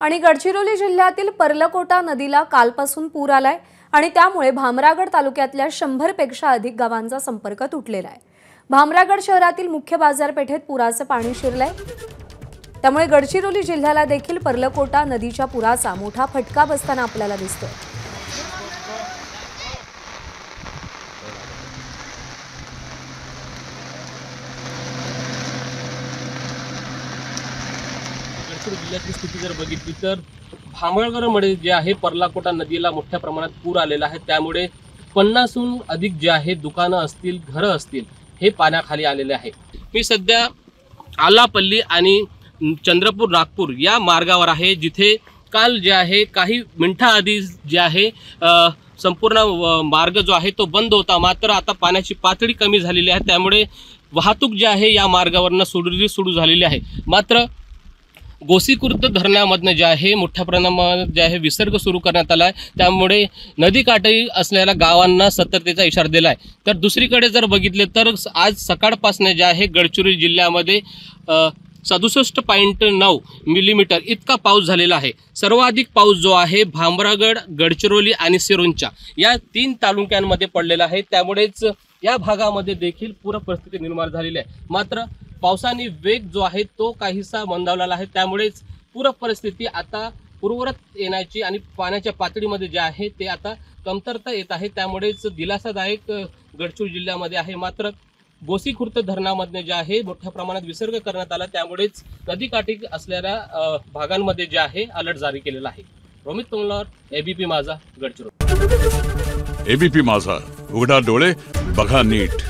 आणि गडचिरोली जिल्ह्यातील पर्लकोटा नदीला कालपासून पूर आलाय आणि त्यामुळे भामरागड तालुक्यातल्या 100 पेक्षा अधिक गावांचा संपर्क तुटलेला आहे। भामरागड शहरातील मुख्य बाजारपेठेत पुराचे पाणी शिरलंय, त्यामुळे गडचिरोली जिल्ह्याला देखील पर्लकोटा नदीच्या पुराचा मोठा फटका बसताना आपल्याला दिसतोय। जिल्ह्याची स्थिती जर बघितली तर भामरागडमध्ये जे आहे पर्लकोटा नदीला मोठ्या प्रमाणात पूर आलेला आहे। त्यामुळे 50हून अधिक जे आहे दुकानं असतील, घरं असतील, हे पाण्याखाली आलेले आहे। मी सध्या आलापल्ली आणि चंद्रपूर नागपूर या मार्गावर आहे, जिथे काल जे आहे काही मिनिटांआधी जे आहे संपूर्ण मार्ग जो आहे तो बंद होता। मात्र आता पाण्याची पातळी कमी झालेली आहे, त्यामुळे वाहतूक जी आहे या मार्गावरनं सुरू झालेली आहे। मात्र गोसीखुर्द धरणामधनं जे आहे मोठ्या प्रमाणात जे आहे विसर्ग सुरू करण्यात आला आहे, त्यामुळे नदीकाठी असलेल्या गावांना सतर्कतेचा इशारा दिला आहे। तर दुसरीकडे जर बघितले तर आज सकाळपासून जे आहे गडचिरोली जिल्ह्यामध्ये 67.9 मिलीमीटर इतका पाऊस झालेला आहे। सर्वाधिक पाऊस जो आहे भामरागड, गडचिरोली आणि सिरोंचा या 3 तालुक्यांमध्ये पडलेला आहे। त्यामुळेच या भागामध्ये देखील पूर परिस्थिती निर्माण झालेली आहे। मात्र पावसाने वेग जो आहे तो काहीसा मंदावलेला आहे, त्यामुळेच पूर परिस्थिती आता पूर्ववत येण्याची आणि पाण्याच्या पातळीमध्ये जे आहे ते आता कमतरता येत आहे। त्यामुळेच दिलासादायक गडचिरोली जिल्ह्यामध्ये आहे। मात्र गोसीखुर्द धरणामधने जे आहे मोठ्या प्रमाणात विसर्ग करण्यात आला, त्यामुळेच नदीकाठी असलेल्या भागांमध्ये जे आहे अलर्ट जारी केलेला आहे। रोमित तोंगलावर, एबीपी माझा, गडचिरोली। एबीपी माझा, उघडा डोळे बघा नीट।